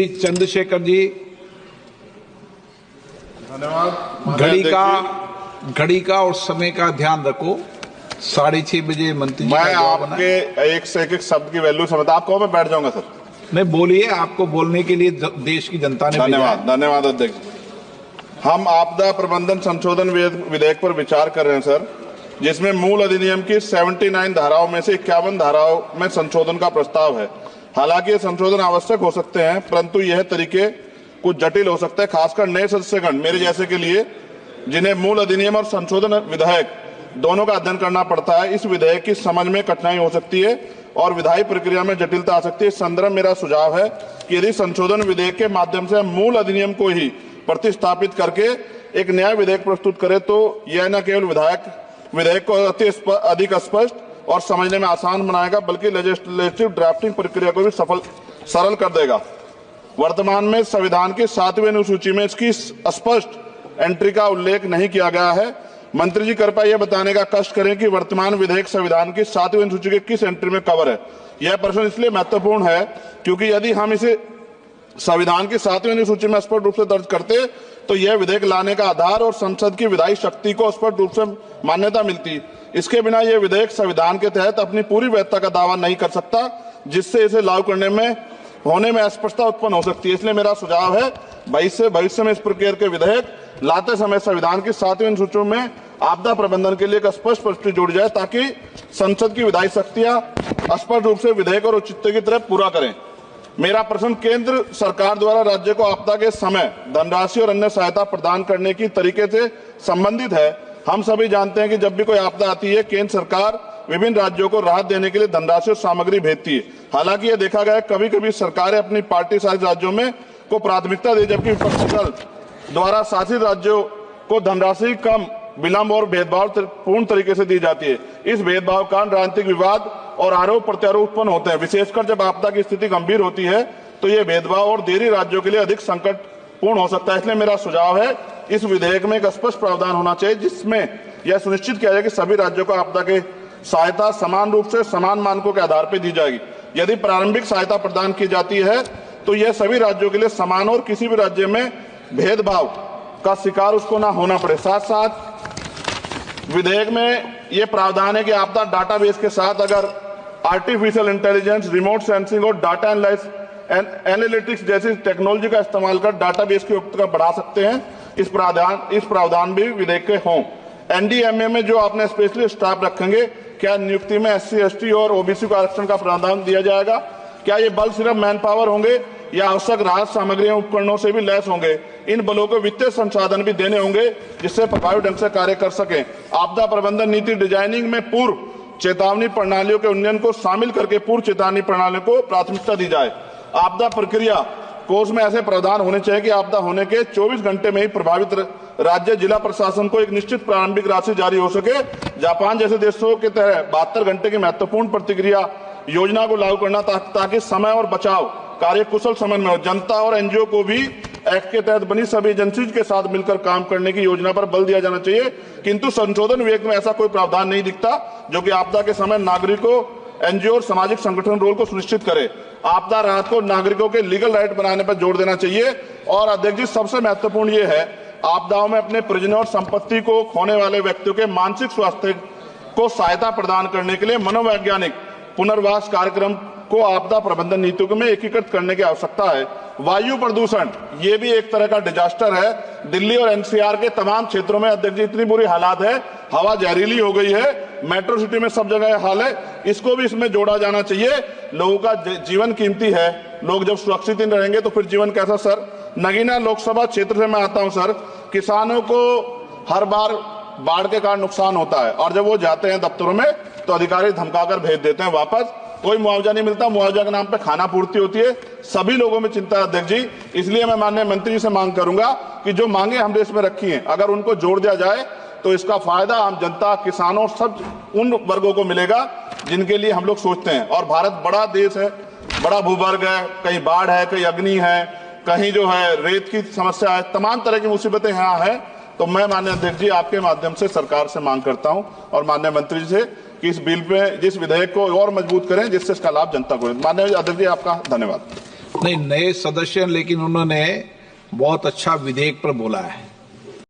चंद्रशेखर जी, धन्यवाद। घड़ी का और समय का ध्यान रखो। 6:30 बजे मंत्री जी मैं आपके एक से एक शब्द की वैल्यू समझता, आप कहो मैं बैठ जाऊंगा सर। नहीं बोलिए, आपको बोलने के लिए देश की जनता ने धन्यवाद। धन्यवाद अध्यक्ष। हम आपदा प्रबंधन संशोधन विधेयक पर विचार कर रहे हैं सर, जिसमें मूल अधिनियम की 79 धाराओं में से 51 धाराओं में संशोधन का प्रस्ताव है। हालांकि ये संशोधन आवश्यक हो सकते हैं, परंतु यह तरीके कुछ जटिल हो सकते हैं, खासकर नए सदस्यगण मेरे जैसे के लिए, जिन्हें मूल अधिनियम और संशोधन विधेयक दोनों का अध्ययन करना पड़ता है। इस विधेयक की समझ में कठिनाई हो सकती है और विधायी प्रक्रिया में जटिलता आ सकती है। इस संदर्भ मेरा सुझाव है कि यदि संशोधन विधेयक के माध्यम से मूल अधिनियम को ही प्रतिस्थापित करके एक नया विधेयक प्रस्तुत करे, तो यह न केवल विधेयक को अधिक स्पष्ट और समझने में आसान बनाएगा, बल्कि लेजिस्लेटिव ड्राफ्टिंग प्रक्रिया को भी सरल कर देगा। वर्तमान में संविधान की 7वीं अनुसूची में इसकी स्पष्ट एंट्री का उल्लेख नहीं किया गया है। मंत्री जी कृपया यह बताने का कष्ट करें कि वर्तमान विधेयक संविधान की 7वीं अनुसूची के किस एंट्री में कवर है। यह प्रश्न इसलिए महत्वपूर्ण है क्योंकि यदि हम इसे संविधान की 7वीं अनुसूची में स्पष्ट रूप से दर्ज करते तो यह विधेयक लाने का आधार और संसद की विधायी शक्ति को स्पष्ट रूप से मान्यता मिलती। इसके बिना यह विधेयक संविधान के तहत अपनी पूरी वैधता का दावा नहीं कर सकता, जिससे इसे लागू करने में होने में अस्पष्टता उत्पन्न हो सकती है। इसलिए मेरा सुझाव है भविष्य में इस प्रकार के विधेयक लाते समय संविधान की 7वीं अनुसूची में आपदा प्रबंधन के लिए एक स्पष्ट प्रविष्टि जोड़ी जाए, ताकि संसद की विधायी शक्तियां स्पष्ट रूप से विधेयक और औचित्य की तरफ पूरा करें। मेरा प्रश्न केंद्र सरकार द्वारा राज्य को आपदा के समय धनराशि और अन्य सहायता प्रदान करने की तरीके से संबंधित है। हम सभी जानते हैं कि जब भी कोई आपदा आती है, केंद्र सरकार विभिन्न राज्यों को राहत देने के लिए धनराशि और सामग्री भेजती है। हालांकि यह देखा गया कभी कभी सरकारें अपनी पार्टी शासित राज्यों में को प्राथमिकता दे, जबकि विपक्षी दल द्वारा शासित राज्यों को धनराशि कम, विलंब और भेदभाव पूर्ण तरीके से दी जाती है। इस भेदभाव का कारण राजनीतिक विवाद और आरोप प्रत्यारोप उत्पन्न होते हैं। विशेषकर जब आपदा की स्थिति गंभीर होती है तो ये भेदभाव और देरी राज्यों के लिए अधिक संकटपूर्ण हो सकता है। इसलिए मेरा सुझाव है इस विधेयक में एक स्पष्ट प्रावधान होना चाहिए, जिसमें यह सुनिश्चित किया जाए कि सभी राज्यों को आपदा के सहायता समान रूप से समान मानकों के आधार पर दी जाएगी। यदि प्रारंभिक सहायता प्रदान की जाती है तो यह सभी राज्यों के लिए समान और किसी भी राज्य में भेदभाव का शिकार उसको ना होना पड़े। साथ साथ विधेयक में यह प्रावधान है कि आपदा डाटाबेस के साथ अगर आर्टिफिशियल इंटेलिजेंस, रिमोट सेंसिंग और डाटा एनालिटिक्स जैसी टेक्नोलॉजी का इस्तेमाल कर डाटाबेस की उपयुक्तता बढ़ा सकते हैं। इस प्रावधान भी विधेयक के हों। एनडीएमए में जो आपने स्पेशलिस्ट स्टाफ रखेंगे, क्या नियुक्ति में SC, ST और OBC को आरक्षण का प्रावधान दिया जाएगा? क्या ये बल सिर्फ मैन पावर होंगे या आवश्यक राहत सामग्रियों उपकरणों से भी लैस होंगे? इन बलों को वित्तीय संसाधन भी देने होंगे जिससे प्रभावी ढंग से कार्य कर सकें। आपदा प्रबंधन नीति डिजाइनिंग में पूर्व चेतावनी प्रणालियों के उन्नयन को शामिल करके पूर्व चेतावनी प्रणालियों को प्राथमिकता दी जाए। आपदा प्रक्रिया कोष में ऐसे प्रावधान होने चाहिए कि आपदा होने के 24 घंटे में ही प्रभावित राज्य जिला प्रशासन को एक निश्चित प्रारंभिक राशि जारी हो सके। जापान जैसे देशों के तहत 72 घंटे की महत्वपूर्ण प्रतिक्रिया योजना को लागू करना, ताकि समय और बचाव कार्य कुशल समन्वय में हो। जनता और एनजीओ को भी एक्ट के तहत बनी सभी एजेंसीज के साथ मिलकर काम करने की योजना पर बल दिया जाना चाहिए, किंतु संशोधन विधेयक में ऐसा कोई प्रावधान नहीं दिखता जो कि आपदा के समय नागरिकों, एनजीओ और सामाजिक संगठन रोल को सुनिश्चित करे। आपदा राहत को नागरिकों के लीगल राइट बनाने पर जोर देना चाहिए। और अध्यक्ष जी, सबसे महत्वपूर्ण ये है, आपदाओं में अपने परिजनों और संपत्ति को खोने वाले व्यक्तियों के मानसिक स्वास्थ्य को सहायता प्रदान करने के लिए मनोवैज्ञानिक पुनर्वास कार्यक्रम को आपदा प्रबंधन नीतियों में एकीकृत करने की आवश्यकता है। वायु प्रदूषण ये भी एक तरह का डिजास्टर है। दिल्ली और एनसीआर के तमाम क्षेत्रों में अध्यक्ष जी इतनी बुरी हालात है, हवा जहरीली हो गई है, मेट्रो सिटी में सब जगह हाल है। इसको भी इसमें जोड़ा जाना चाहिए। लोगों का जीवन कीमती है, लोग जब सुरक्षित नहीं रहेंगे तो फिर जीवन कैसा? सर, नगीना लोकसभा क्षेत्र से मैं आता हूं सर। किसानों को हर बार बाढ़ के कारण नुकसान होता है और जब वो जाते हैं दफ्तरों में तो अधिकारी धमकाकर भेज देते हैं वापस, कोई मुआवजा नहीं मिलता। मुआवजा के नाम पे खाना पूर्ति होती है। सभी लोगों में चिंता है अध्यक्ष जी। इसलिए मैं माननीय मंत्री जी से मांग करूंगा कि जो मांगे हम देश में रखी हैं, अगर उनको जोड़ दिया जाए तो इसका फायदा आम जनता, किसानों, सब उन वर्गों को मिलेगा जिनके लिए हम लोग सोचते हैं। और भारत बड़ा देश है, बड़ा भूवर्ग है, कहीं बाढ़ है, कहीं अग्नि है, कहीं जो है रेत की समस्या है, तमाम तरह की मुसीबतें यहाँ है। तो मैं माननीय अध्यक्ष जी आपके माध्यम से सरकार से मांग करता हूं और माननीय मंत्री जी से कि इस बिल पे, जिस विधेयक को और मजबूत करें जिससे इसका लाभ जनता को। माननीय अध्यक्ष जी, आपका धन्यवाद। नहीं, नए सदस्य, लेकिन उन्होंने बहुत अच्छा विधेयक पर बोला है।